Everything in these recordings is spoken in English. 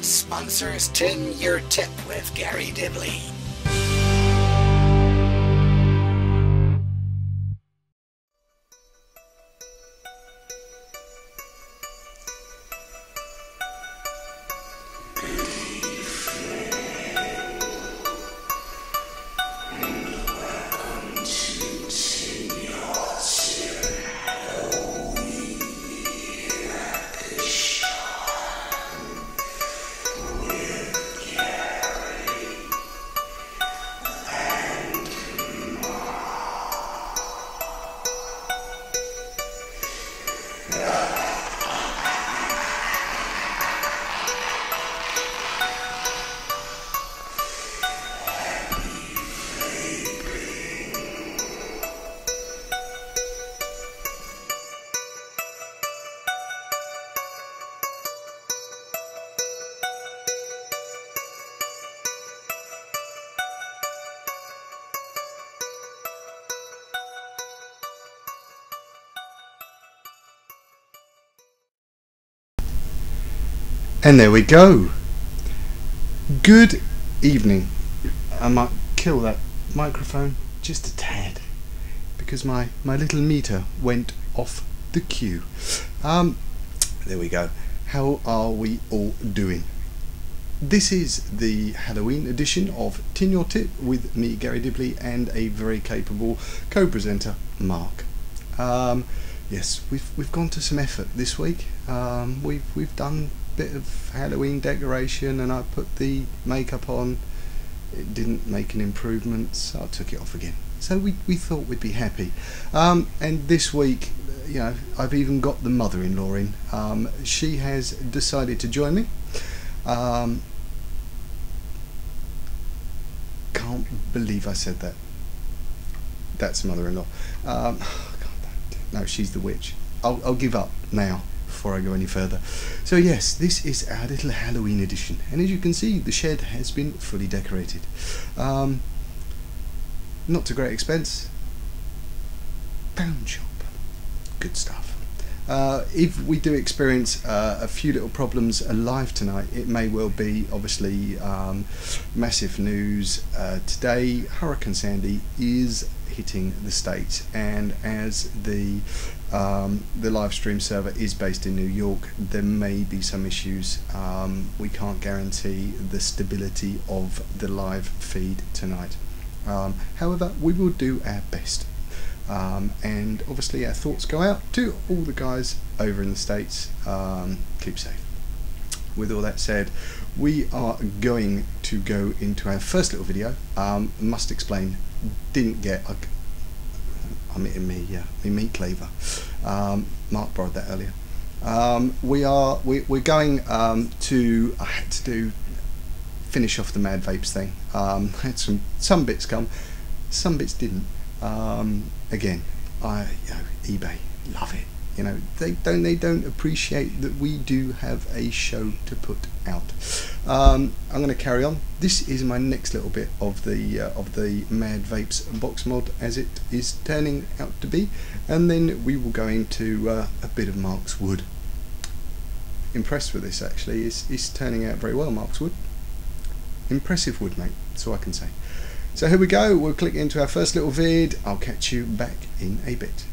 sponsors Tin Your Tip with Garry Dibley. And there we go. Good evening. I might kill that microphone just a tad because my little meter went off the cue. There we go. How are we all doing? This is the Halloween edition of Tin Your Tip with me, Garry Dibley, and a very capable co-presenter, Mark. Yes, we've gone to some effort this week. We've done bit of Halloween decoration and I put the makeup on. It didn't make an improvement, so I took it off again. So we thought we'd be happy. And this week, you know, I've even got the mother-in-law in. She has decided to join me. Can't believe I said that. That's mother-in-law. No, she's the witch. I'll give up now before I go any further. So yes, this is our little Halloween edition, and as you can see, the shed has been fully decorated. Not to great expense. Pound shop. Good stuff. If we do experience a few little problems live tonight, it may well be obviously massive news. Today, Hurricane Sandy is hitting the States, and as the live stream server is based in New York, there may be some issues. We can't guarantee the stability of the live feed tonight. However, we will do our best. And obviously our thoughts go out to all the guys over in the States. Keep safe. With all that said, we are going to go into our first little video. Must explain, didn't get I'm eating me meat cleaver. Mark borrowed that earlier. We're going to, I had to finish off the Mad Vapes thing. Had some bits come, some bits didn't. Again, eBay, love it. You know, they don't appreciate that we do have a show to put out. I'm going to carry on. This is my next little bit of the Mad Vapes box mod, as it is turning out to be, and then we will go into a bit of Mark's wood. Impressed with this actually. It's turning out very well, Mark's wood. Impressive wood, mate. That's all I can say. So here we go. We'll click into our first little vid. I'll catch you back in a bit.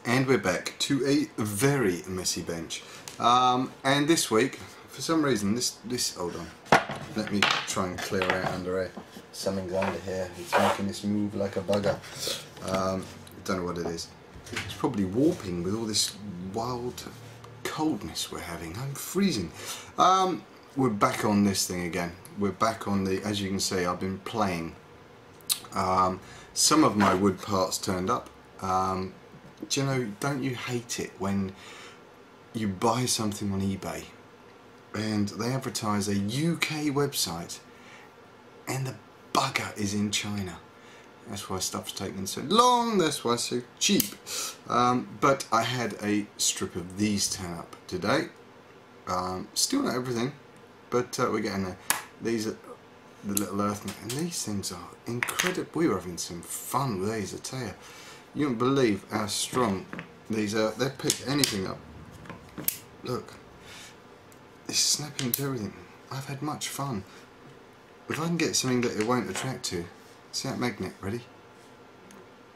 And we're back to a very messy bench. And this week, for some reason, this hold on. Let me try and clear out under here. Something's under here. It's making this move like a bugger. Don't know what it is. It's probably warping with all this wild coldness we're having. I'm freezing. We're back on this thing again. We're back on the, as you can see, I've been playing. Some of my wood parts turned up. Do you know, don't you hate it when you buy something on eBay and they advertise a UK website and the bugger is in China? That's why stuff's taking so long, that's why it's so cheap. But I had a strip of these turn up today. Still not everything, but we're getting there. These are the little earth, and these things are incredible. We were having some fun with these, I tell you. You wouldn't believe how strong these are. They pick anything up. Look, it's snapping to everything. I've had much fun. If I can get something that it won't attract to, see that magnet, ready?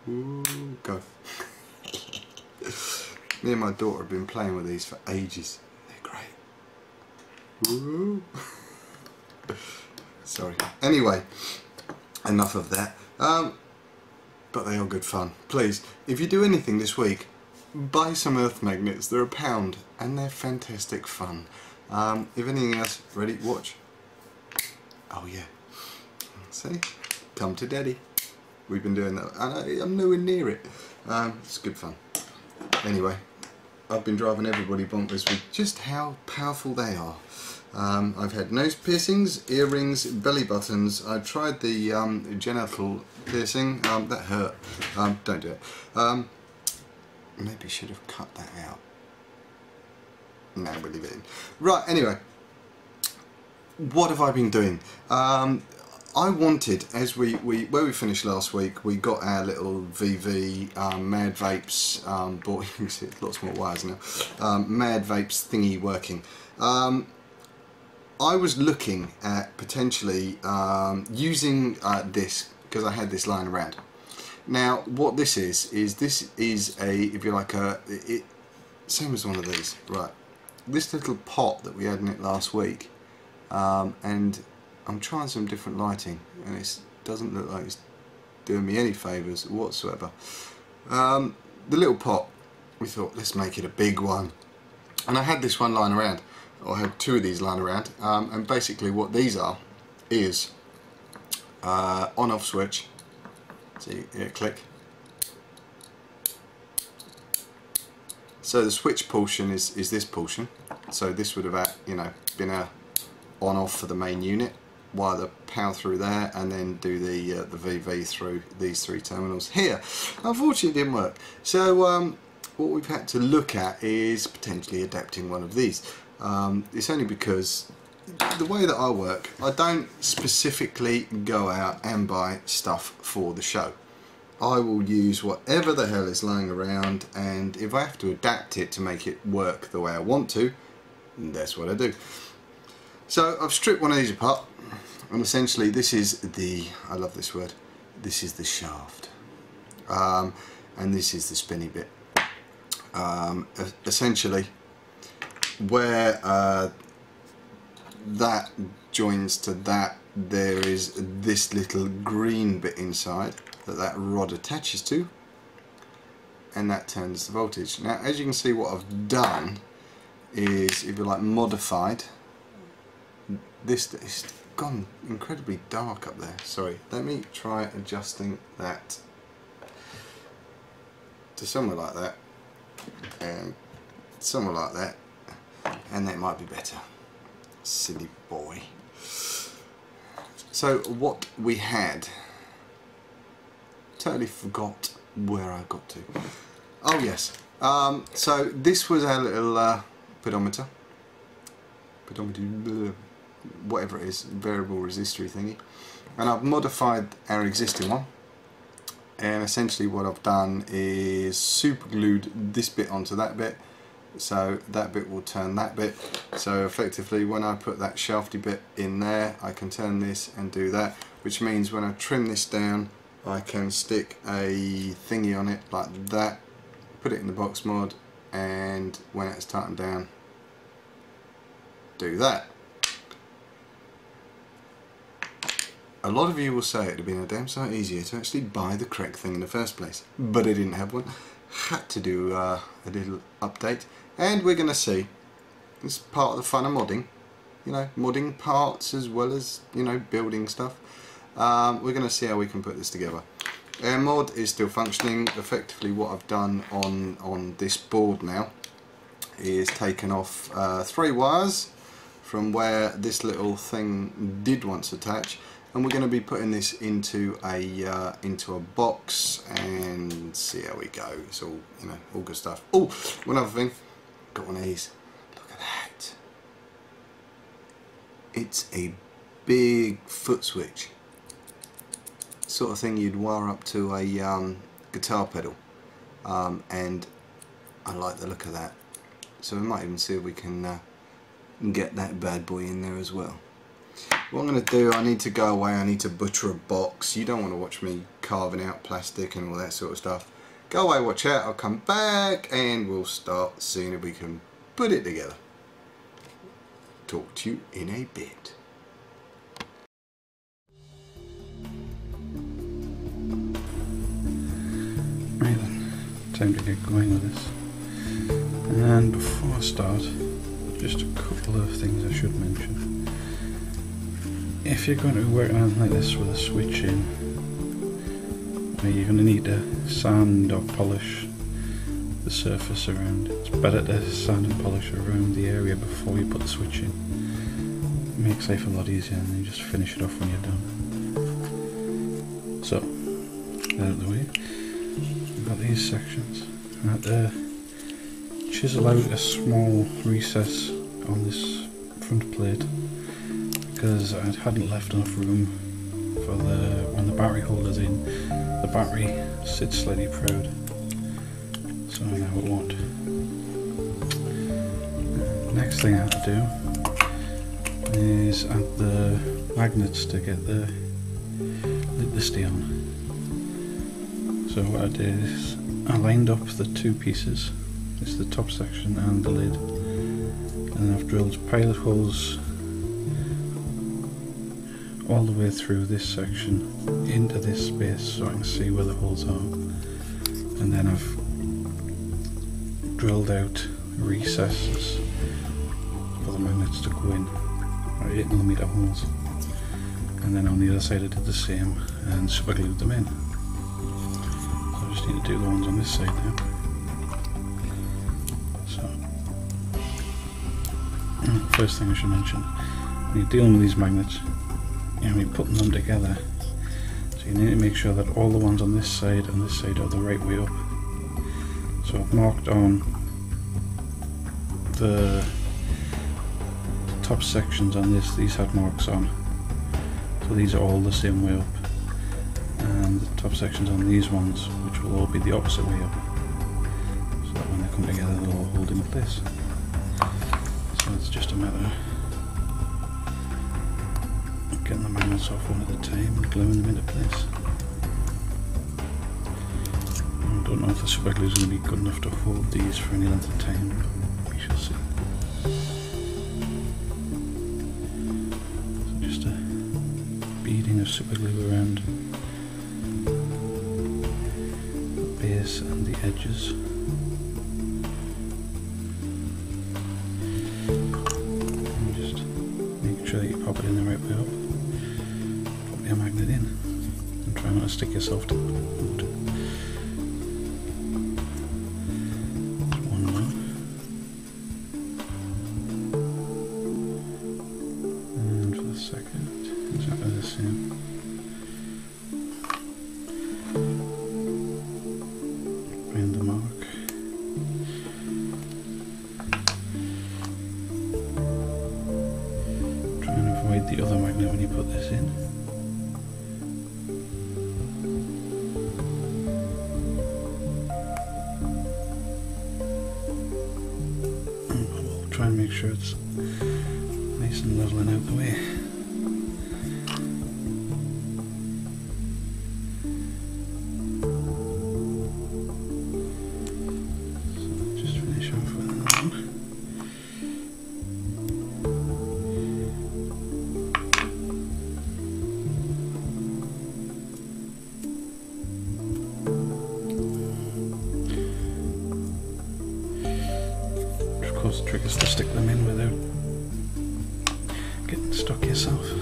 Ooh, go. Me and my daughter have been playing with these for ages. They're great. Ooh. Sorry. Anyway, enough of that. But they are good fun. Please, if you do anything this week, buy some earth magnets. They're £1 and they're fantastic fun. If anything else, ready? Watch. Oh yeah. See? Come to Daddy. We've been doing that. I'm nowhere near it. It's good fun. Anyway, I've been driving everybody bonkers with just how powerful they are. I've had nose piercings, earrings, belly buttons. I tried the genital piercing. That hurt. Don't do it. Maybe should have cut that out. No, we'll leave it in. Right, anyway. What have I been doing? I wanted, as where we finished last week, we got our little VV Mad Vapes, bought, you can see lots more wires now, Mad Vapes thingy working. I was looking at potentially using this, because I had this lying around. Now what this is a, if you like, same as one of these, right, this little pot that we had in it last week, and I'm trying some different lighting and it doesn't look like it's doing me any favours whatsoever. The little pot, we thought let's make it a big one, and I had this one lying around, or I had two of these lying around, and basically what these are is on off switch. See here, click. So the switch portion is this portion, so this would have, you know, been a on off for the main unit, wire the power through there, and then do the VV through these three terminals here. Unfortunately it didn't work, so what we've had to look at is potentially adapting one of these. It's only because the way that I work, I don't specifically go out and buy stuff for the show. I will use whatever the hell is lying around, and if I have to adapt it to make it work the way I want to, that's what I do. So I've stripped one of these apart, and essentially this is the, I love this word, this is the shaft, and this is the spinny bit. Essentially where that joins to that, there is this little green bit inside that rod attaches to, and that turns the voltage. Now as you can see, what I've done is, if you like, modified this. It's gone incredibly dark up there. Sorry, let me try adjusting that to somewhere like that and somewhere like that, and that might be better. Silly boy. So what we had, totally forgot where I got to. Oh yes, so this was our little pedometer, whatever it is, variable resistor thingy, and I've modified our existing one, and essentially what I've done is super glued this bit onto that bit, so that bit will turn that bit. So effectively when I put that shafty bit in there, I can turn this and do that, which means when I trim this down, I can stick a thingy on it like that, put it in the box mod, and when it's tightened down, do that. A lot of you will say it would have been a damn sight easier to actually buy the correct thing in the first place, but I didn't have one. Had to do a little update, and we're going to see, this is part of the fun of modding, you know, modding parts as well as, you know, building stuff. We're going to see how we can put this together. Our mod is still functioning. Effectively what I've done on this board now is taken off 3 wires from where this little thing did once attach, and we're going to be putting this into a box and see how we go. It's all, you know, all good stuff. Oh, one other thing, got one of these. Look at that. It's a big foot switch, sort of thing you'd wire up to a guitar pedal, and I like the look of that. So we might even see if we can and get that bad boy in there as well. What I'm going to do, I need to go away, I need to butcher a box. You don't want to watch me carving out plastic and all that sort of stuff. Go away, watch out, I'll come back and we'll start seeing if we can put it together. Talk to you in a bit. Right then, time to get going with this. And before I start, just a couple of things I should mention. If you're going to be working on like this with a switch in, you're going to need to sand or polish the surface around. It's better to sand and polish around the area before you put the switch in. It makes life a lot easier and then you just finish it off when you're done. So, out of the way, we've got these sections. I had to chisel out a small recess on this front plate because I hadn't left enough room for when the battery holder's in, the battery sits slightly proud, so now it won't. Next thing I have to do is add the magnets to get the lid to stay on. So what I did is I lined up the two pieces, it's the top section and the lid, and then I've drilled pilot holes all the way through this section into this space so I can see where the holes are, and then I've drilled out recesses for the magnets to go in, 8mm holes, and then on the other side I did the same and super glued them in. So I just need to do the ones on this side now. So, first thing I should mention, when you're dealing with these magnets, and we're putting them together, so you need to make sure that all the ones on this side and this side are the right way up. So I've marked on the top sections on this, these had marks on, so these are all the same way up, and the top sections on these ones, which will all be the opposite way up, so that when they come together they'll all hold in place. So it's just a matter of getting the magnets off one at a time and gluing them into place. I don't know if the super glue is going to be good enough to hold these for any length of time, but we shall see. So just a beading of super glue around the base and the edges. And just make sure that you pop it in the right way up. Your magnet in and try not to stick yourself to the wood. One more, and for the second, exactly the same. Find the mark. Try and avoid the other magnet when you put this in. Try and make sure it's nice and level and out the way. So just finish off with another one. The trick is to stick them in without getting stuck yourself. So,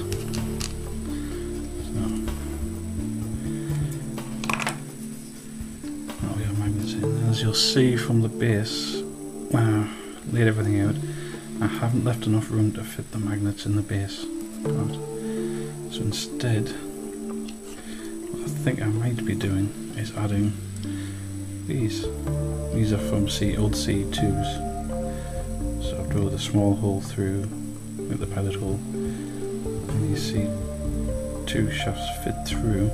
now we have magnets in. As you'll see from the base, when I laid everything out, I haven't left enough room to fit the magnets in the base part. So instead, what I think I might be doing is adding these. These are from old C2s. So I've drilled a small hole through with the pilot hole, and you see two shafts fit through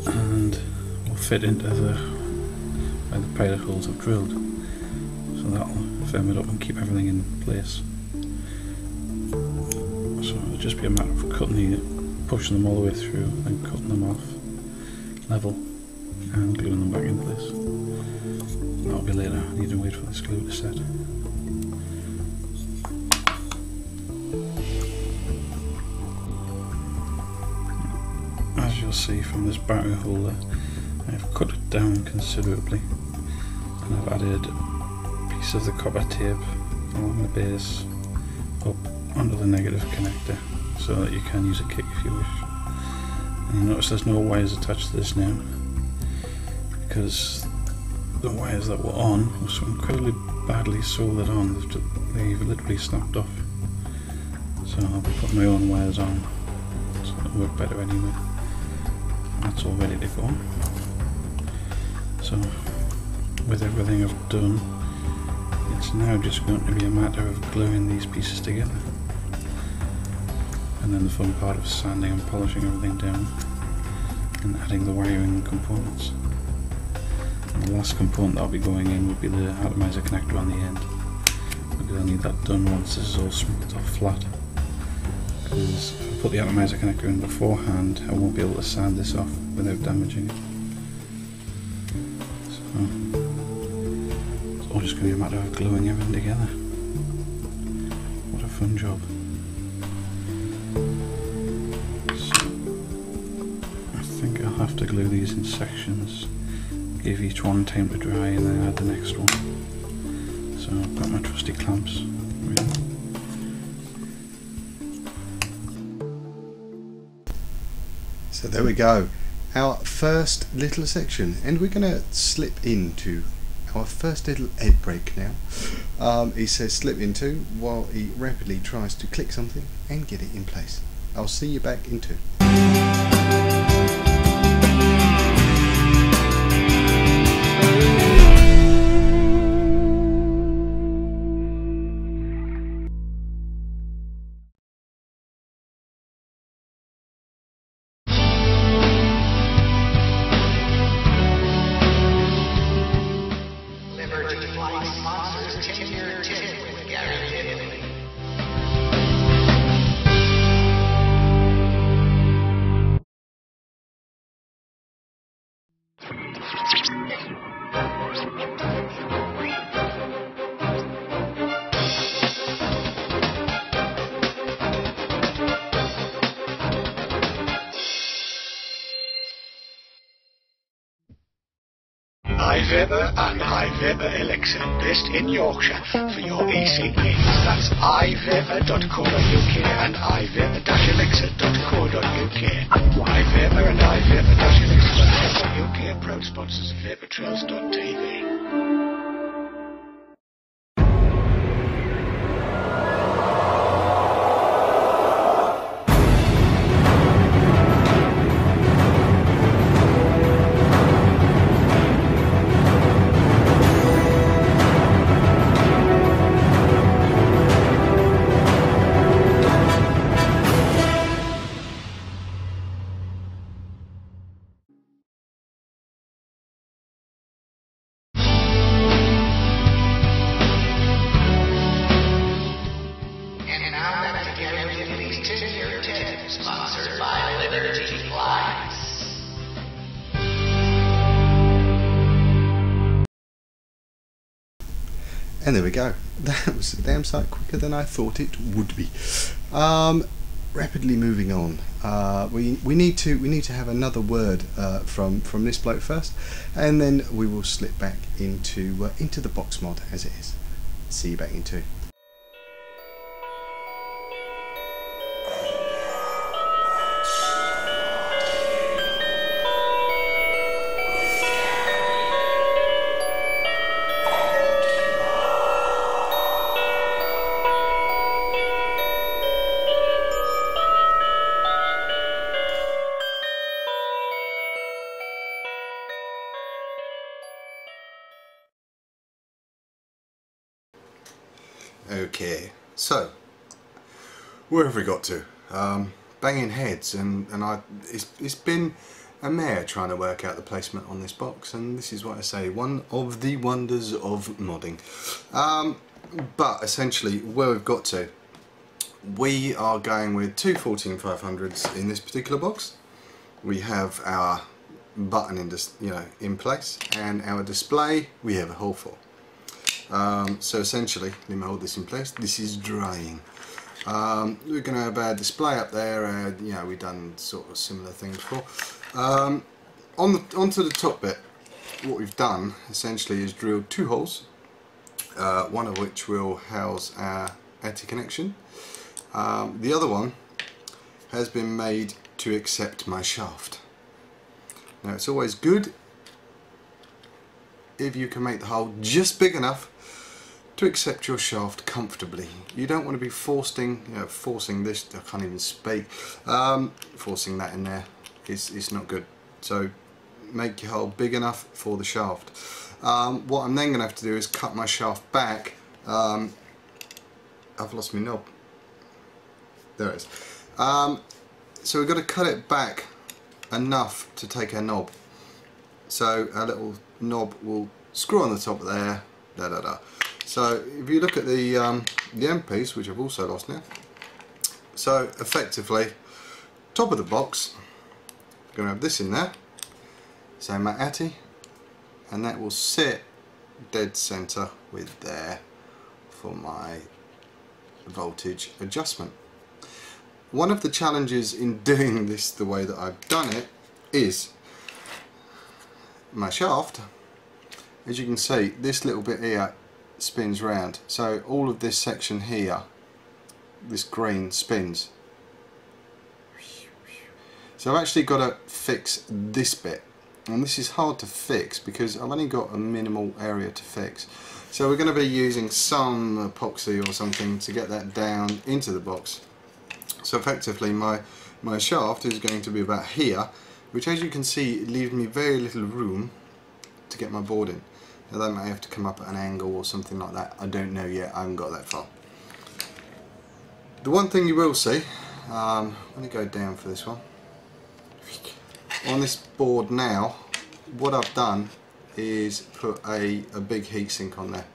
and will fit into where the pilot holes I've drilled. So that'll firm it up and keep everything in place. So it'll just be a matter of pushing them all the way through and cutting them off level and gluing them back in place. That'll be later. I need to wait for this glue to set. As you'll see from this battery holder, I've cut it down considerably, and I've added a piece of the copper tape along the base up onto the negative connector so that you can use a kick if you wish. And you notice there's no wires attached to this now because the wires that were on were so incredibly badly soldered on, they've literally snapped off. So I'll be putting my own wires on so it'll work better anyway. That's all ready to go. So with everything I've done, it's now just going to be a matter of gluing these pieces together, and then the fun part of sanding and polishing everything down and adding the wiring components. And the last component that'll be going in would be the atomizer connector on the end, because I need that done once this is all smoothed off flat, because if I put the atomizer connector in beforehand I won't be able to sand this off without damaging it. So it's all just going to be a matter of gluing everything together. What a fun job. So I think I'll have to glue these in sections, give each one time to dry and then add the next one. So I've got my trusty clamps ready. So there we go, our first little section, and we're going to slip into our first little ad break now. He says slip into while he rapidly tries to click something and get it in place. I'll see you back in 2. iVapor and iVapor Elixir, based in Yorkshire, for your e-cig needs. That's ivapor.co.uk and ivapor-elixir.co.uk. iVapor and ivapor-elixir.co.uk are proud sponsors of vaportrails.tv. Sponsored by Liberty Flies. And there we go. That was a damn sight quicker than I thought it would be. Rapidly moving on. We need to have another word from this bloke first, and then we will slip back into the box mod as it is. See you back in 2. Okay, so where have we got to? Banging heads, and it's been a mare trying to work out the placement on this box, and this is what I say, one of the wonders of modding. But essentially where we've got to, we are going with two 14500s in this particular box. We have our button in place, and our display we have a hole for. So essentially, let me hold this in place. This is drying. We're going to have our display up there. We've done sort of similar things before. Onto the top bit, what we've done essentially is drilled two holes, one of which will house our ATI connection. The other one has been made to accept my shaft. Now it's always good if you can make the hole just big enough to accept your shaft comfortably. You don't want to be forcing this, I can't even speak, forcing that in there. It's not good. So make your hole big enough for the shaft. What I'm then going to have to do is cut my shaft back. I've lost my knob. There it is. So we've got to cut it back enough to take our knob. So our little knob will screw on the top of there. So if you look at the end piece, which I've also lost now. So effectively, top of the box, I'm going to have this in there. So my ATI, and that will sit dead center with there for my voltage adjustment. One of the challenges in doing this the way that I've done it is my shaft. As you can see, this little bit here spins round, so all of this section here, this green, spins. So I've actually got to fix this bit, and this is hard to fix because I've only got a minimal area to fix. So we're going to be using some epoxy or something to get that down into the box. So effectively my shaft is going to be about here, which as you can see leaves me very little room to get my board in. Now that may have to come up at an angle or something like that, I don't know yet, I haven't got that far. The one thing you will see, I'm going to go down for this one, on this board now, what I've done is put a big heatsink on there.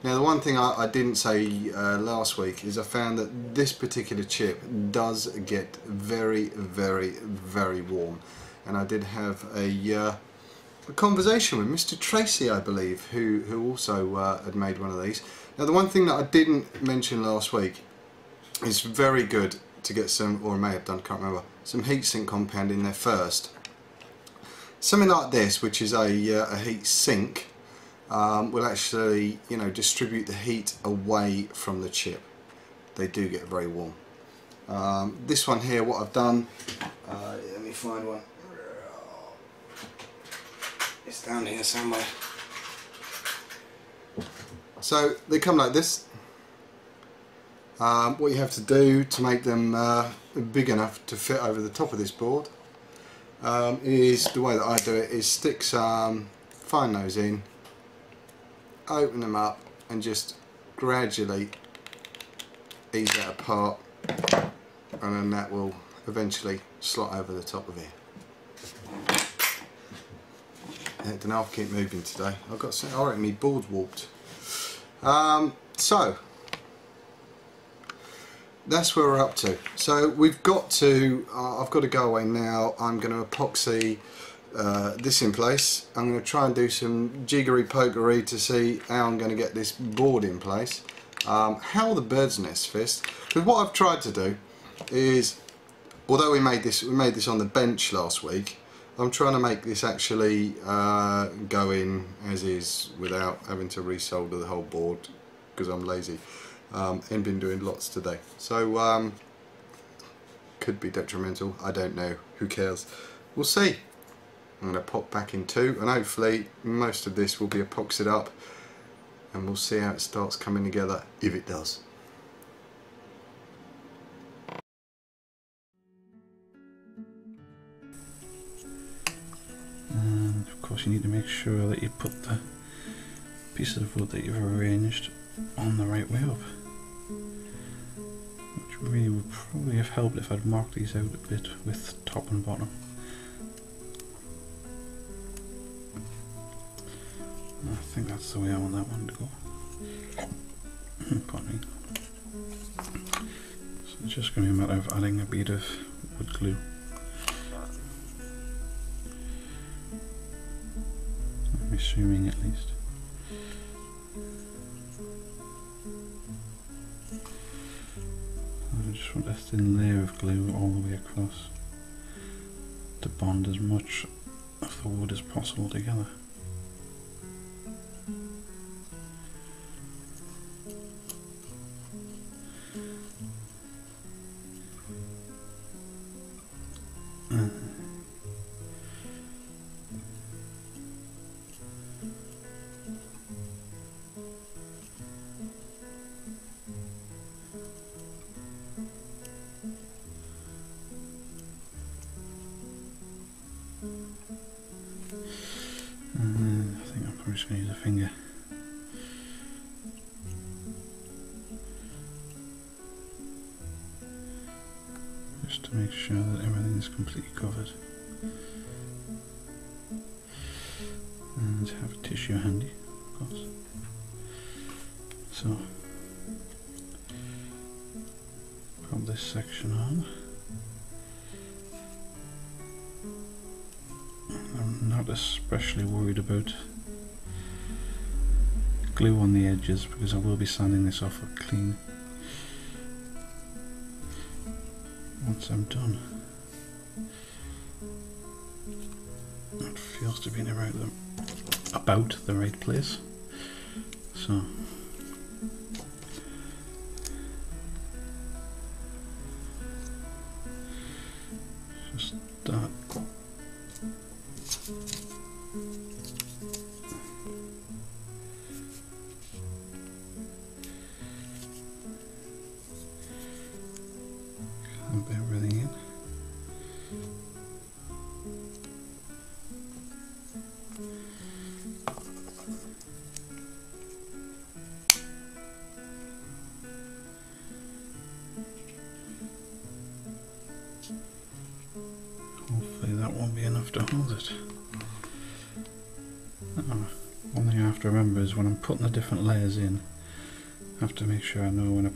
Now the one thing I didn't say last week is I found that this particular chip does get very, very, very warm, and I did have a conversation with Mr. Tracy, I believe, who also had made one of these. Now the one thing that I didn't mention last week is very good to get some, or I may have done, can't remember, some heatsink compound in there first. Something like this, which is a heat sink, will actually, distribute the heat away from the chip. They do get very warm. This one here, what I've done, let me find one. It's down here somewhere. So they come like this. What you have to do to make them big enough to fit over the top of this board is, the way that I do it, is stick some fine nose in, open them up, and just gradually ease that apart, and then that will eventually slot over the top of here. I don't know, I'll keep moving today. I've got some, I reckon my board's warped. So that's where we're up to. So we've got to, I've got to go away now. I'm going to epoxy this in place. I'm going to try and do some jiggery pokery to see how I'm going to get this board in place. How the bird's nest fist. Because what I've tried to do is, although we made this on the bench last week, I'm trying to make this actually go in as is without having to resolder the whole board because I'm lazy and been doing lots today. So could be detrimental, I don't know, who cares, we'll see. I'm going to pop back in two, and hopefully most of this will be epoxied up, and we'll see how it starts coming together, if it does. And of course you need to make sure that you put the pieces of wood that you've arranged on the right way up, which really would probably have helped if I'd marked these out a bit with top and bottom. I think that's the way I want that one to go. Pardon me. So it's just going to be a matter of adding a bit of wood glue. I'm assuming at least. I just want a thin layer of glue all the way across to bond as much of the wood as possible together. I think I'm probably just going to use a finger. Just to make sure that everything is completely covered. And have a tissue handy, of course. So, pop this section on. I'm not especially worried about glue on the edges because I will be sanding this off clean once I'm done. It feels to be in about the right place. So just start. Clamp everything in. Hopefully that won't be enough to hold it. One thing I have to remember is when I'm putting the different layers in, I have to make sure I know when to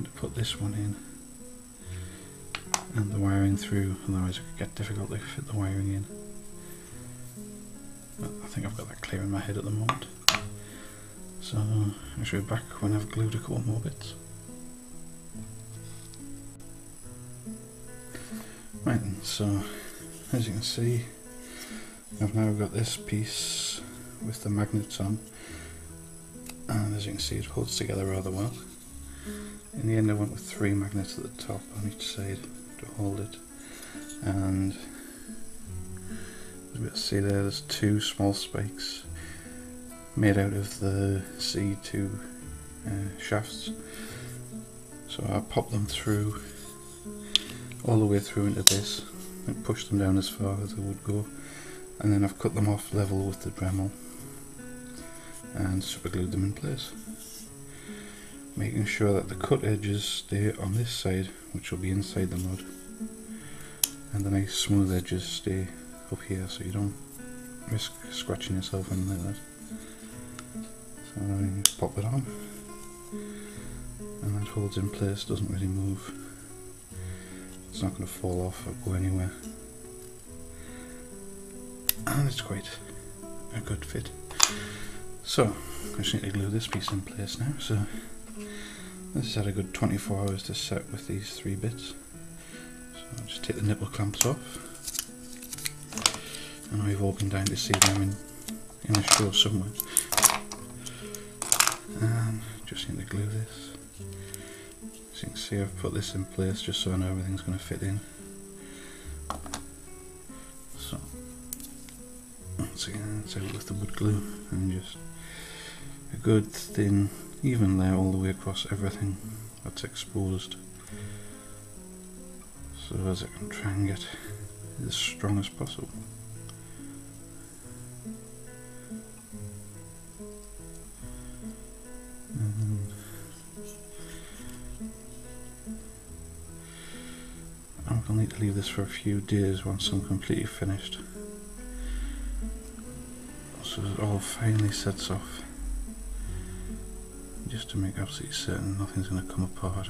put this one in and the wiring through, otherwise it could get difficult to fit the wiring in. But I think I've got that clear in my head at the moment. So I should be back when I've glued a couple more bits. Right then, so as you can see, I've now got this piece with the magnets on, and as you can see it holds together rather well. In the end I went with 3 magnets at the top on each side to hold it, and as you can see there's 2 small spikes made out of the C2 shafts, so I popped them through all the way through into this and pushed them down as far as they would go, and then I've cut them off level with the Dremel and super glued them in place, making sure that the cut edges stay on this side, which will be inside the mud, and the nice smooth edges stay up here so you don't risk scratching yourself in like that. So you just pop it on and that holds in place, doesn't really move. It's not going to fall off or go anywhere, and it's quite a good fit. So I just need to glue this piece in place now. So this has had a good 24 hours to set with these 3 bits. So I'll just take the nipple clamps off. I know you've all been down to see them in a show somewhere. And just need to glue this. As you can see, I've put this in place just so I know everything's going to fit in. So once again, it's out with the wood glue and just a good thin even layer all the way across everything that's exposed, so as I can try and get it as strong as possible. And I'm going to need to leave this for a few days once I'm completely finished, so it all finally sets off. just to make absolutely certain nothing's going to come apart,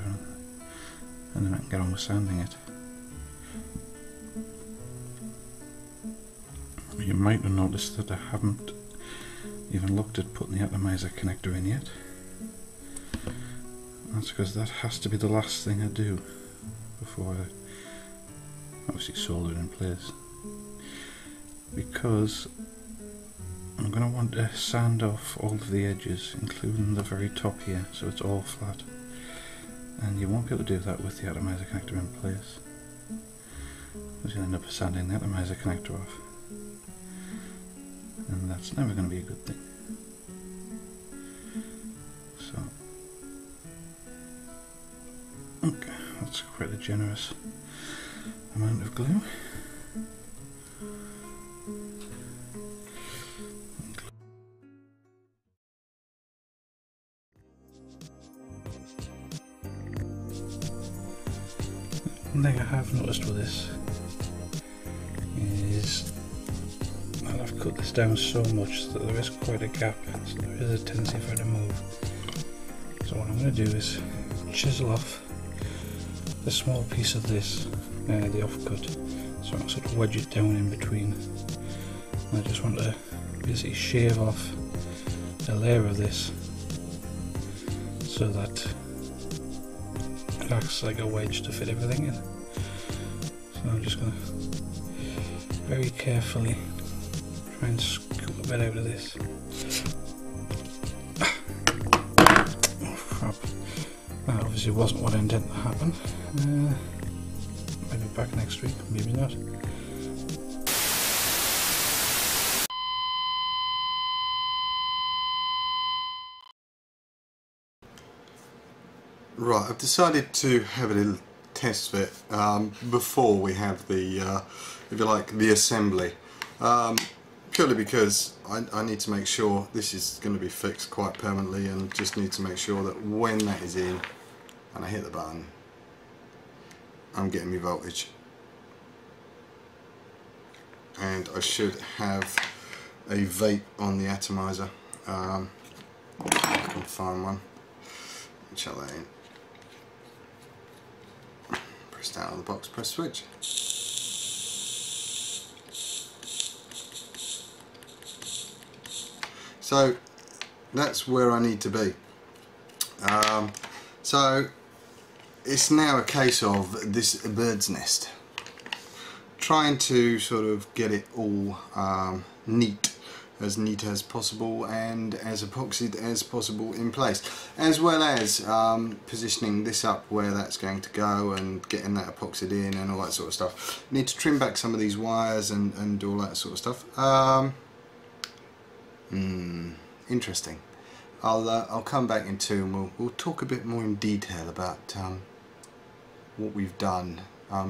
and then I can get on with sanding it. You might have noticed that I haven't even looked at putting the atomizer connector in yet. That's because that has to be the last thing I do before I obviously solder it in place, because I'm going to want to sand off all of the edges, including the very top here, so it's all flat, and you won't be able to do that with the atomizer connector in place, because you'll end up sanding the atomizer connector off, and that's never going to be a good thing. So, okay, that's quite a generous amount of glue. One thing I have noticed with this is that I've cut this down so much that there is quite a gap, so there is a tendency for it to move. So what I'm going to do is chisel off the small piece of this, the offcut, so I can sort of wedge it down in between. And I just want to basically shave off a layer of this so that it acts like a wedge to fit everything in. So I'm just going to very carefully try and scoop a bit out of this. Oh crap. That obviously wasn't what I intended to happen. Maybe back next week, maybe not. Right, I've decided to have a little test fit before we have the, if you like, the assembly. Purely because I need to make sure this is going to be fixed quite permanently, and just need to make sure that when that is in and I hit the button, I'm getting my voltage. And I should have a vape on the atomizer. I can find one. Chuck that in. Press down on the box, press switch. So that's where I need to be. So it's now a case of this bird's nest. Trying to sort of get it all neat as possible and as epoxied as possible in place, as well as positioning this up where that's going to go and getting that epoxied in and all that sort of stuff. Need to trim back some of these wires and do all that sort of stuff. Interesting. I'll come back in two and we'll talk a bit more in detail about what we've done,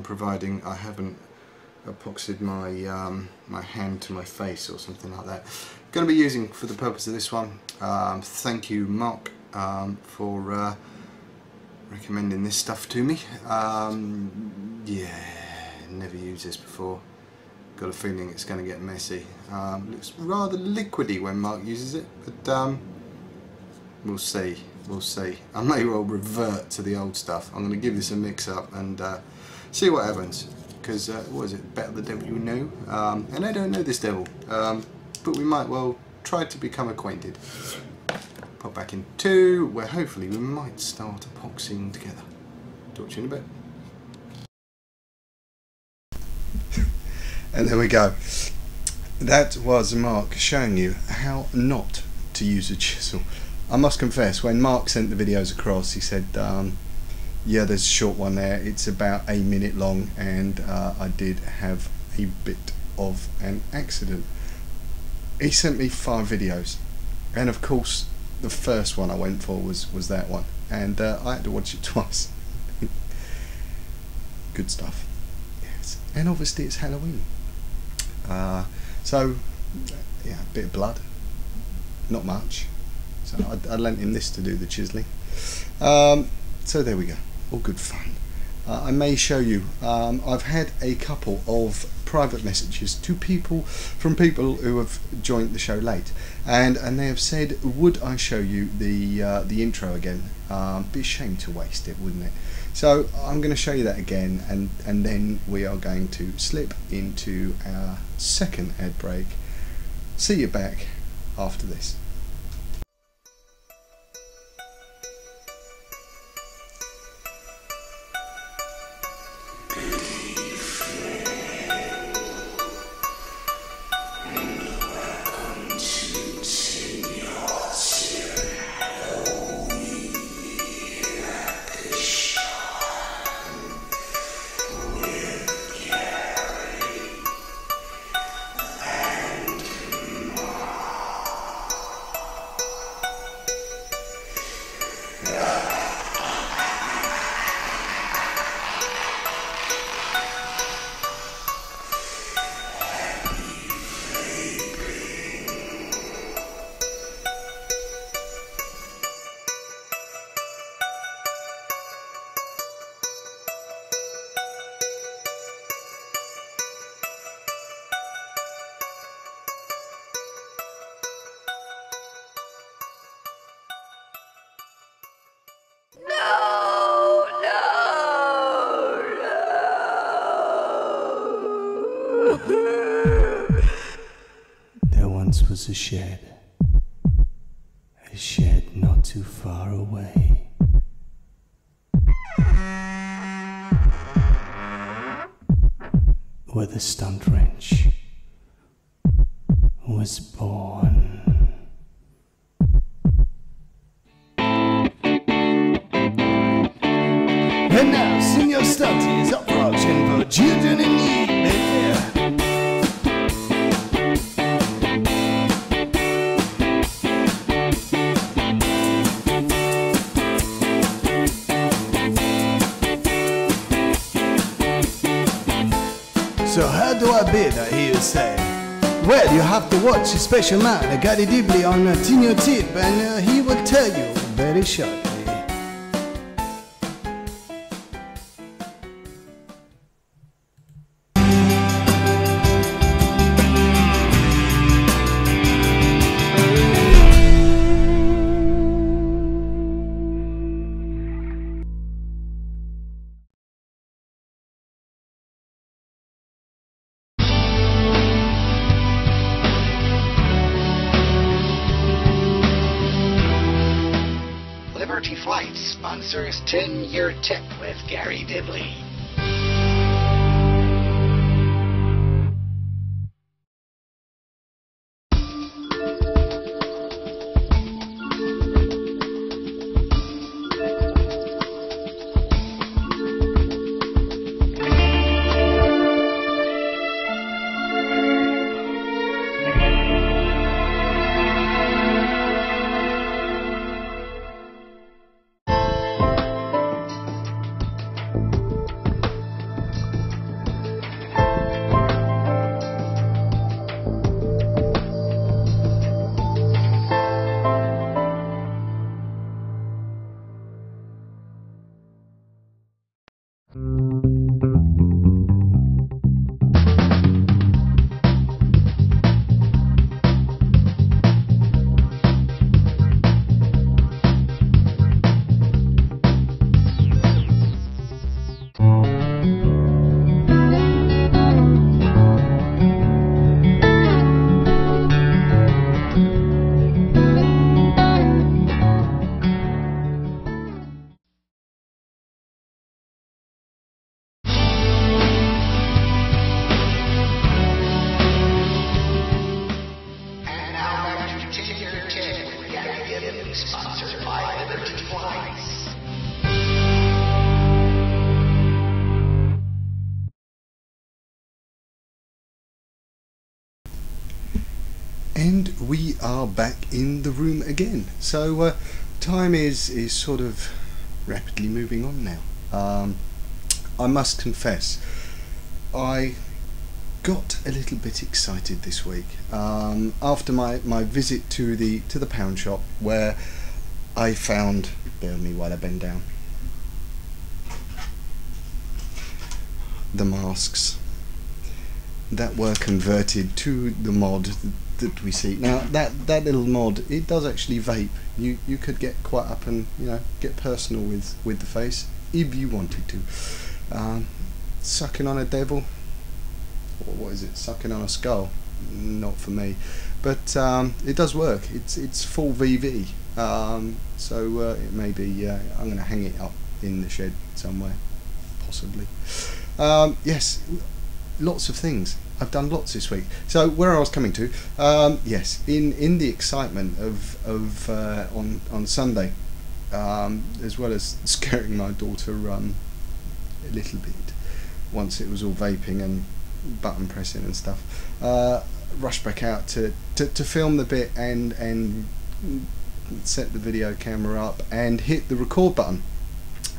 providing I haven't epoxied my my hand to my face or something like that. Going to be using for the purpose of this one. Thank you, Mark, for recommending this stuff to me. Yeah, never used this before. Got a feeling it's going to get messy. Looks rather liquidy when Mark uses it, but we'll see. We'll see. I may well revert to the old stuff. I'm going to give this a mix up and see what happens. Because what is it? Better the devil you know. And I don't know this devil, but we might well try to become acquainted. Pop back in two, where hopefully we might start epoxying together. Talk to you in a bit. And there we go. That was Mark showing you how not to use a chisel. I must confess, when Mark sent the videos across, he said, yeah, there's a short one there, it's about a minute long, and I did have a bit of an accident. He sent me 5 videos, and of course the first one I went for was that one, and I had to watch it twice. Good stuff. Yes. And obviously it's Halloween. So yeah, a bit of blood, not much, so I lent him this to do the chiselling. So there we go, all good fun. I may show you. I've had a couple of private messages to people from people who have joined the show late, and they have said, would I show you the intro again? Be a shame to waste it, wouldn't it? So I'm going to show you that again, and then we are going to slip into our second ad break. See you back after this. There once was a shed not too far away. Where the stunt wrench was born. And now, Senior Stunty is up for auction for children in need, baby. So how do I bid, I hear you say? Well, you have to watch a special man, Garry on yourTip, and he will tell you very shortly. Liberty Flights sponsors 10-Year Tip with Garry Dibley. Sponsored by Liberty Flights. And we are back in the room again. So time is sort of rapidly moving on now. I must confess, I got a little bit excited this week after my visit to the pound shop, where I found, bear with me while I bend down, the masks that were converted to the mod that we see now. That little mod, it does actually vape. You could get quite up and, you know, get personal with the face if you wanted to. Sucking on a devil, or what is it, sucking on a skull, not for me, but it does work. It's full VV, so it may be, I'm going to hang it up in the shed somewhere, possibly. Yes, lots of things. I've done lots this week. So where I was coming to, yes, in the excitement of on Sunday, as well as scaring my daughter a little bit once it was all vaping and button pressing and stuff, rushed back out to film the bit and set the video camera up and hit the record button,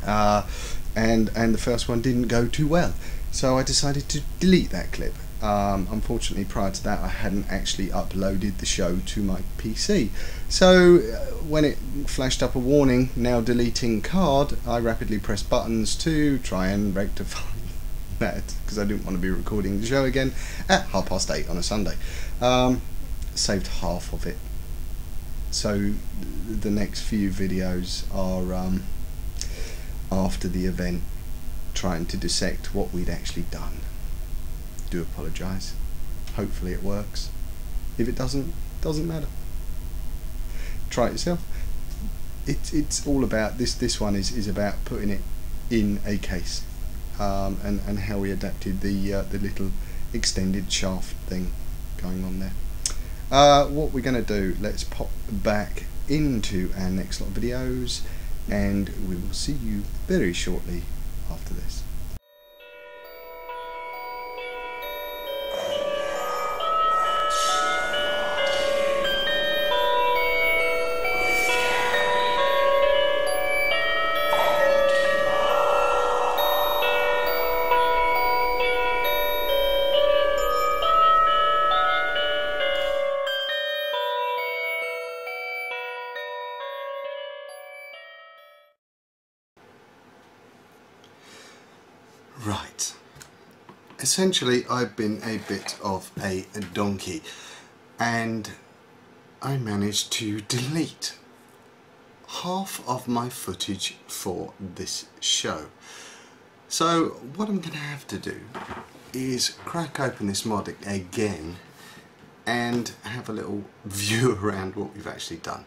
and the first one didn't go too well, so I decided to delete that clip. Unfortunately, prior to that, I hadn't actually uploaded the show to my PC, so when it flashed up a warning, now deleting card, I rapidly pressed buttons to try and rectify that, because I didn't want to be recording the show again at 8:30 on a Sunday. Saved half of it, so the next few videos are after the event, trying to dissect what we'd actually done. Do apologise. Hopefully it works. If it doesn't matter. Try it yourself. It's all about this one is about putting it in a case, and how we adapted the little extended shaft thing going on there. What we're going to do, let's pop back into our next lot of videos, and we will see you very shortly after this. Right. Essentially, I've been a bit of a donkey, and I managed to delete half of my footage for this show. So what I'm going to have to do is crack open this mod again and have a little view around what we've actually done.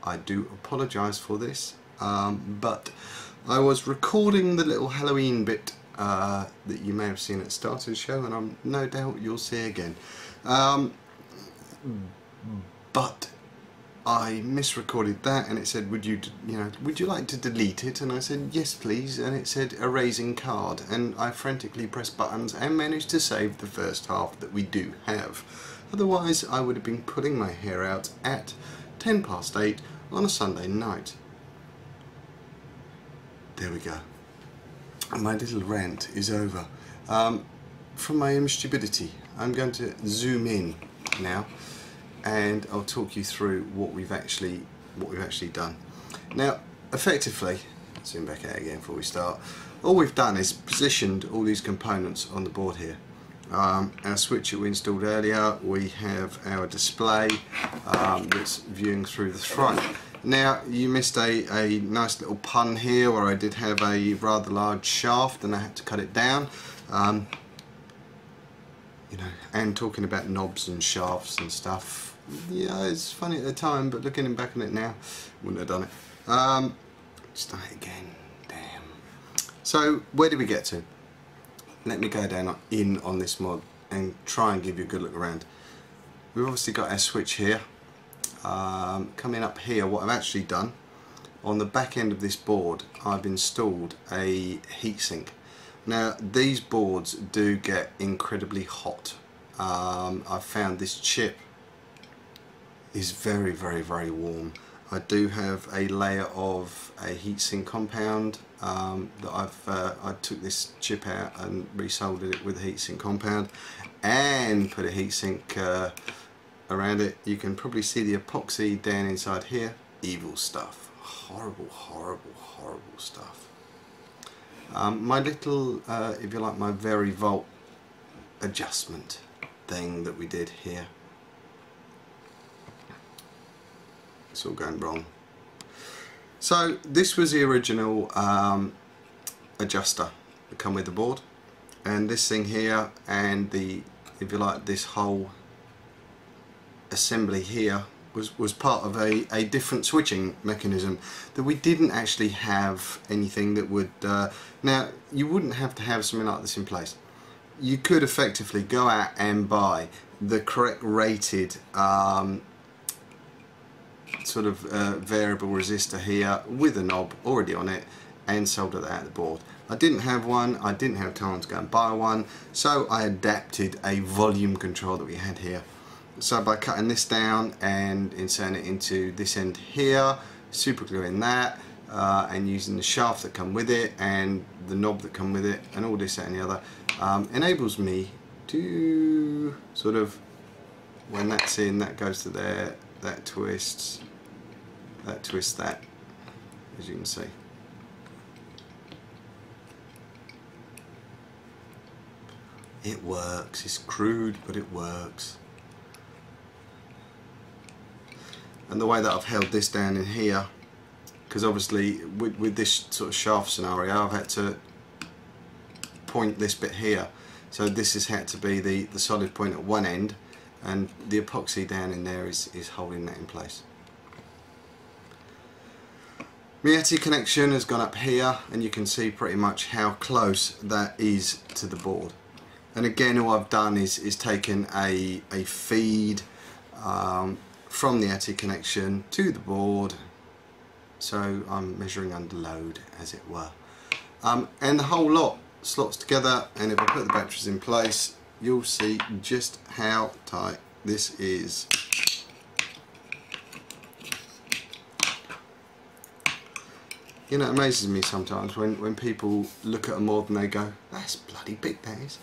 I do apologise for this, but I was recording the little Halloween bit that you may have seen at the start of the show, and I'm no doubt you'll see again. But I misrecorded that, and it said, would you like to delete it? And I said, yes please, and it said erasing card, and I frantically pressed buttons and managed to save the first half that we do have. Otherwise I would have been pulling my hair out at 8:10 on a Sunday night. There we go. My little rant is over. From my own stupidity, I'm going to zoom in now, and I'll talk you through what we've actually done. Now, effectively, zoom back out again before we start. All we've done is positioned all these components on the board here. Our switch that we installed earlier. We have our display that's viewing through the front. Now, you missed a nice little pun here where I did have a rather large shaft and I had to cut it down. You know, and talking about knobs and shafts and stuff, yeah, it's funny at the time, but looking back on it now, wouldn't have done it. Just done it again, damn. So, where did we get to? Let me go down in on this mod and try and give you a good look around. We've obviously got our switch here. Coming up here, what I've actually done, on the back end of this board, I've installed a heatsink. Now, these boards do get incredibly hot. I've found this chip is very, very, very warm. I do have a layer of a heatsink compound that I took this chip out and resoldered it with a heatsink compound and put a heatsink around it. You can probably see the epoxy down inside here. Evil stuff. Horrible, horrible, horrible stuff. My little, if you like, my varivolt adjustment thing that we did here. It's all going wrong. So this was the original adjuster that come with the board, and this thing here, and the, if you like, this whole assembly here was part of a different switching mechanism that we didn't actually have anything that would now you wouldn't have to have something like this in place. You could effectively go out and buy the correct rated sort of variable resistor here with a knob already on it and solder that out the board. I didn't have one, I didn't have time to go and buy one, so I adapted a volume control that we had here. So by cutting this down and inserting it into this end here, super gluing that, and using the shaft that come with it and the knob that come with it and all this, that and the other, enables me to sort of, when that's in, that goes to there, that twists, that, as you can see. It works, it's crude, but it works. And the way that I've held this down in here, because obviously with this sort of shaft scenario, I've had to point this bit here. So this has had to be the solid point at one end, and the epoxy down in there is holding that in place. My ATI connection has gone up here, and you can see pretty much how close that is to the board. And again, all I've done is taken a feed from the ATI connection to the board, so I'm measuring under load, as it were. And the whole lot slots together, and if I put the batteries in place, you'll see just how tight this is. You know, it amazes me sometimes when people look at a mod and they go, that's bloody big, that is.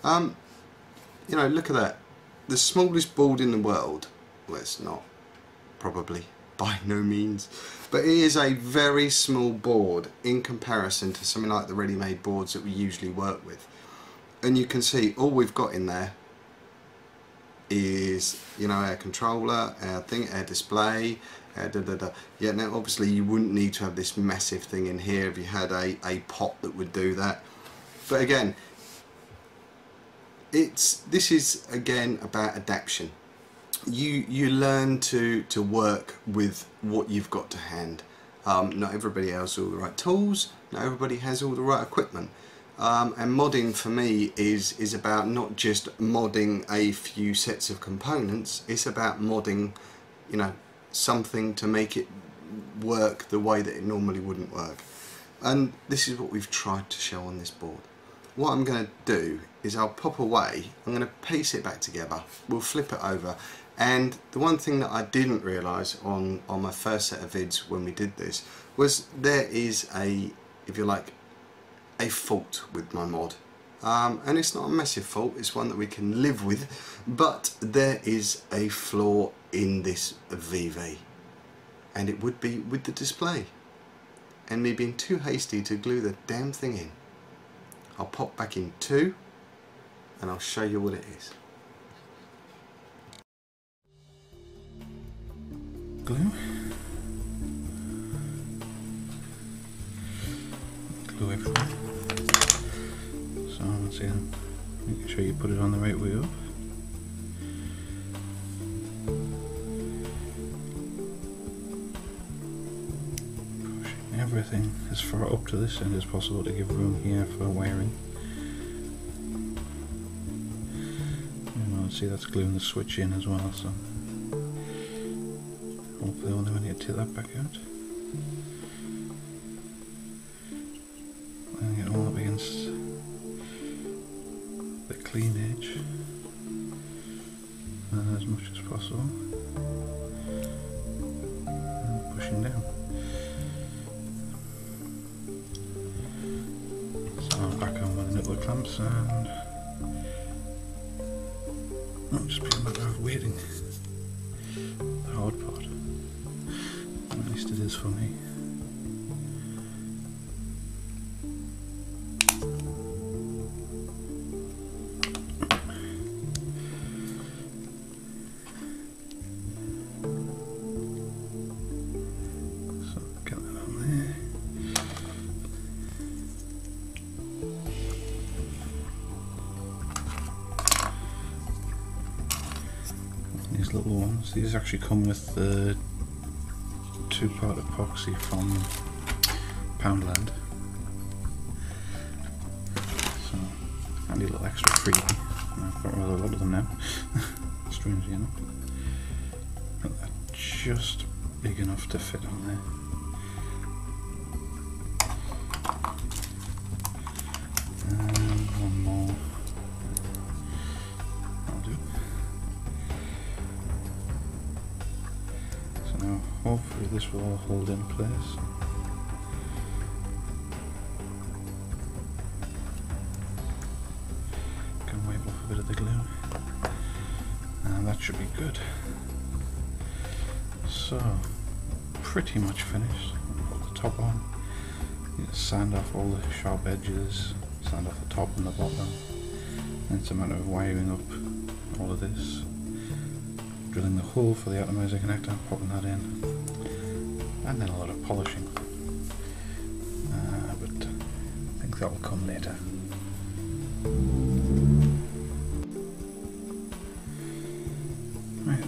You know, look at that. The smallest board in the world, well, it's not, probably, by no means, but it is a very small board in comparison to something like the ready-made boards that we usually work with. And you can see all we've got in there is, you know, our controller, our thing, our display, Yeah, now obviously you wouldn't need to have this massive thing in here if you had a pot that would do that. But again, this is again about adaptation. You learn to work with what you've got to hand. Not everybody has all the right tools, not everybody has all the right equipment. And modding for me is about not just modding a few sets of components, it's about modding, you know, something to make it work the way that it normally wouldn't work. And this is what we've tried to show on this board. What I'm going to do is I'll pop away, I'm going to piece it back together, we'll flip it over, and the one thing that I didn't realise on my first set of vids when we did this was there is a, if you like, a fault with my mod. And it's not a massive fault, it's one that we can live with, but there is a flaw in this VV, and it would be with the display and me being too hasty to glue the damn thing in. I'll pop back in 2 and I'll show you what it is. Glue. Glue everywhere. So once again, making sure you put it on the right way up. Pushing everything as far up to this end as possible to give room here for wiring. And see, that's gluing the switch in as well, so hopefully only when you take that back out. And get all up against the clean edge as much as possible, and pushing down. So I'm back on with the nipple clamps, and it'll just be a matter of waiting. The hard part, at least it is for me. these little ones. These actually come with the 2-part epoxy from Poundland. So, handy little extra freebie. I've got rather a lot of them now, strangely enough. But they're just big enough to fit on there. And one more. That'll do. So now, hopefully this will all hold in place. Can wipe off a bit of the glue. And that should be good. So, pretty much finished. Put the top on. Sand off all the sharp edges, sand off the top and the bottom. And it's a matter of wiring up all of this. Drilling the hole for the atomizer connector, popping that in. And then a lot of polishing. But I think that will come later. Right.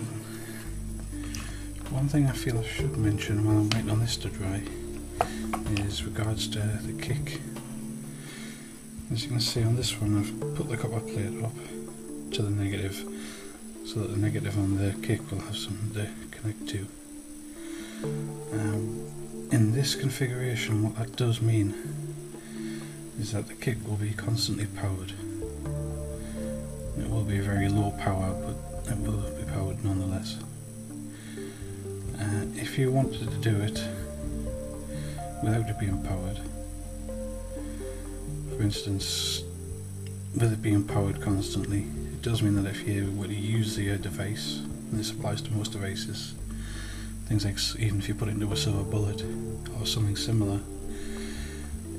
One thing I feel I should mention while I'm waiting on this to dry is regards to the kick. As you can see on this one, I've put the copper plate up to the negative so that the negative on the kick will have something to connect to. In this configuration, what that does mean is that the kick will be constantly powered. It will be very low power, but it will be powered nonetheless. If you wanted to do it without it being powered, for instance, with it being powered constantly, it does mean that if you were to use the device, and this applies to most devices, things like even if you put it into a silver bullet or something similar,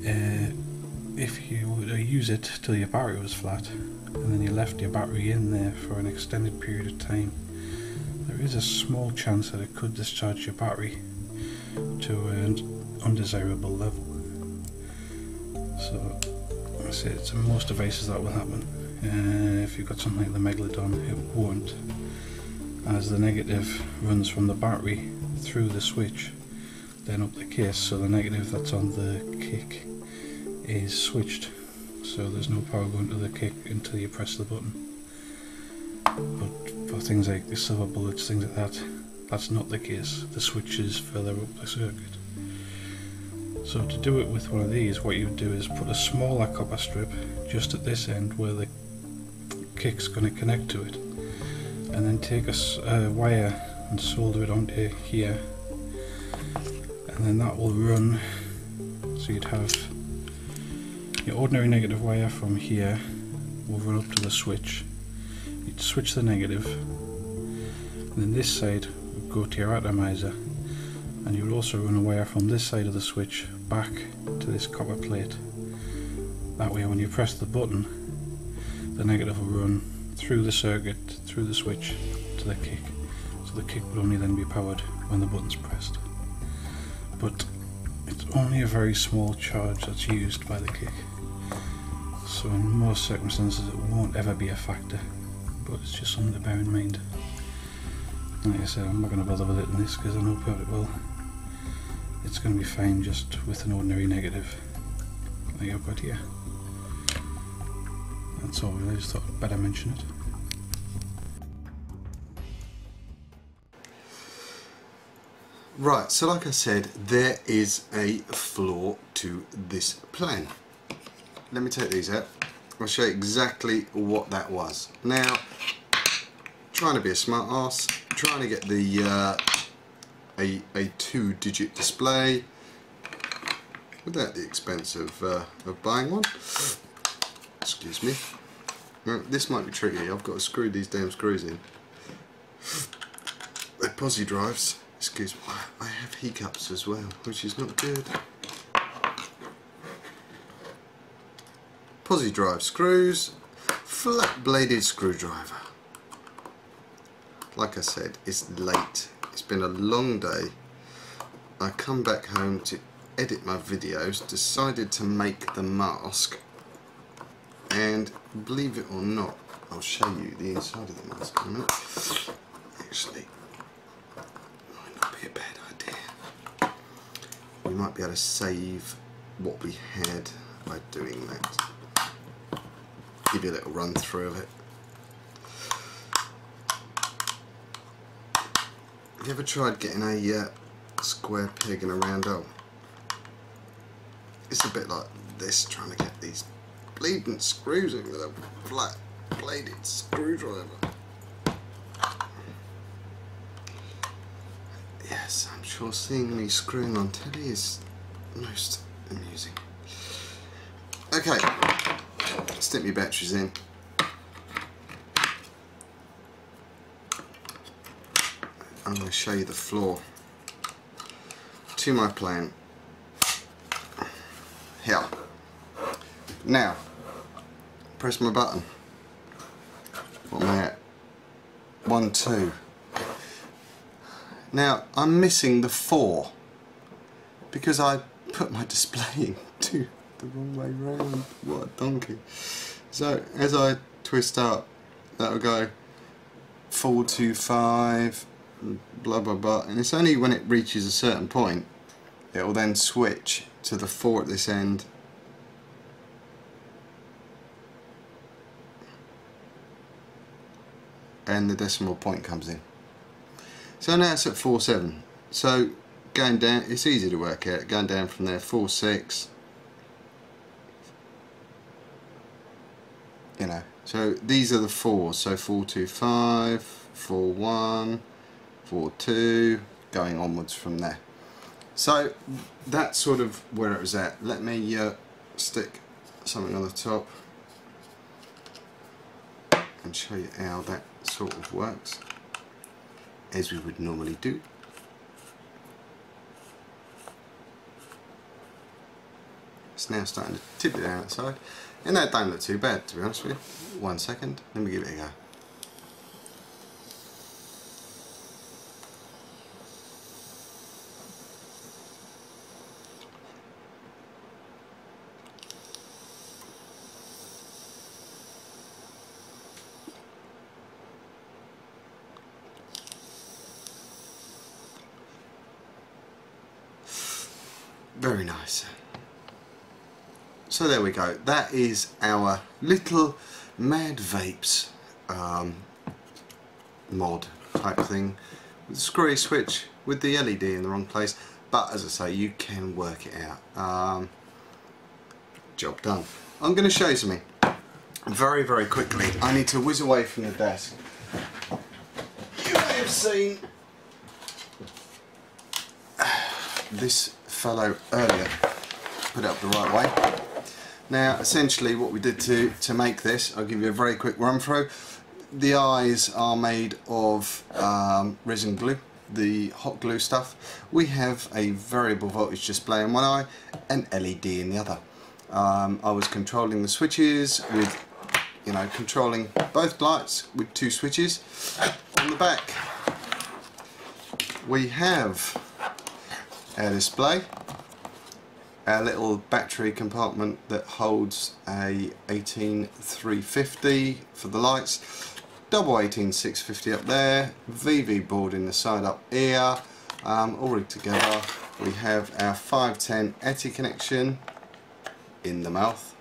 if you were to use it till your battery was flat and then you left your battery in there for an extended period of time, there is a small chance that it could discharge your battery to an undesirable level. So I say it's in most devices that will happen. If you've got something like the Megalodon, it won't, as the negative runs from the battery through the switch, then up the case, so the negative that's on the kick is switched, so there's no power going to the kick until you press the button. But for things like the silver bullets, things like that, that's not the case. The switch is further up the circuit. So to do it with one of these, what you would do is put a smaller copper strip just at this end where the kick's going to connect to it, and then take a wire and solder it onto here, and then that will run, so you'd have your ordinary negative wire from here will run up to the switch. You'd switch the negative, and then this side would go to your atomizer, and you would also run a wire from this side of the switch back to this copper plate. That way when you press the button, the negative will run through the circuit, through the switch to the kick, so the kick would only then be powered when the button's pressed. But it's only a very small charge that's used by the kick, so in most circumstances it won't ever be a factor, but it's just something to bear in mind. Like I said, I'm not going to bother with it in this because I know about it well. It's going to be fine just with an ordinary negative like I've got here. That's all really, I just thought I'd better mention it. Right, so like I said, there is a flaw to this plan. Let me take these out. I'll show you exactly what that was. Now, trying to be a smart ass, trying to get the a 2-digit display without the expense of buying one. Excuse me. Now, this might be tricky. I've got to screw these damn screws in. They're posi drives. Excuse me. I have hiccups as well, which is not good. Posi drive screws, flat bladed screwdriver. Like I said, it's late. It's been a long day. I come back home to edit my videos, decided to make the mask, and believe it or not, I'll show you the inside of the mask in a minute. actually might not be a bad idea. We might be able to save what we had by doing that. Give you a little run through of it. Have you ever tried getting a square peg in a round hole? It's a bit like this, trying to get these bleeding screws in with a flat bladed screwdriver. Yes, I'm sure seeing me screwing on telly is most amusing. Okay, stick my batteries in. I'm going to show you the floor to my plan. Here. Now, press my button. What am I at? 1, 2. Now, I'm missing the 4 because I put my display into the wrong way round. What a donkey. So, as I twist up, that'll go 4, 2, 5, blah blah blah, and it's only when it reaches a certain point it will then switch to the 4 at this end and the decimal point comes in. So now it's at 4.7. So going down, it's easy to work out. Going down from there, 4.6. You know, so these are the 4s. So 4.25, 4.1, 4.2, going onwards from there. So that's sort of where it was at. Let me stick something on the top and show you how that sort of works, as we would normally do. It's now starting to tip it outside, and that don't look too bad, to be honest with you. 1 second, let me give it a go. Very nice. So there we go. That is our little Mad Vapes mod type thing with the screwy switch with the LED in the wrong place. But as I say, you can work it out. Job done. I'm going to show you something very, very quickly. I need to whiz away from the desk. You may have seen this fellow earlier. Put it up the right way. Now essentially what we did to make this, I'll give you a very quick run through. The eyes are made of resin glue, the hot glue stuff. We have a variable voltage display in one eye and LED in the other. I was controlling the switches with, you know, controlling both lights with 2 switches. On the back we have our display, our little battery compartment that holds a 18350 for the lights, double 18650 up there, VV board in the side up here, all rigged together. We have our 510 ETI connection in the mouth,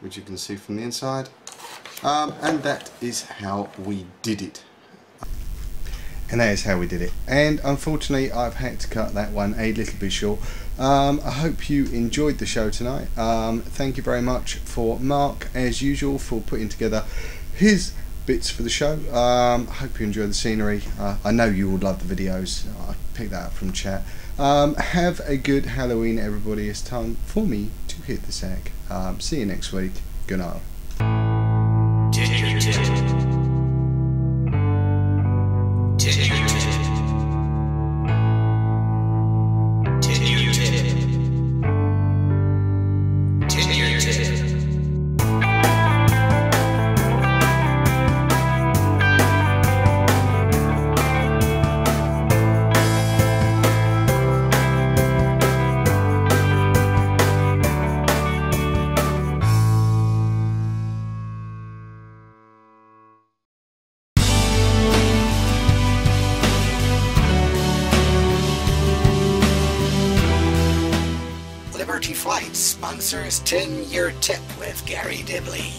which you can see from the inside, and that is how we did it. And that is how we did it. And unfortunately I've had to cut that one a little bit short. I hope you enjoyed the show tonight. Thank you very much for Mark, as usual, for putting together his bits for the show. I hope you enjoy the scenery. I know you will love the videos. I picked that up from chat. Have a good Halloween, everybody. It's time for me to hit the sack. See you next week. Good night. sponsors Tin Your Tip with Garry Dibley.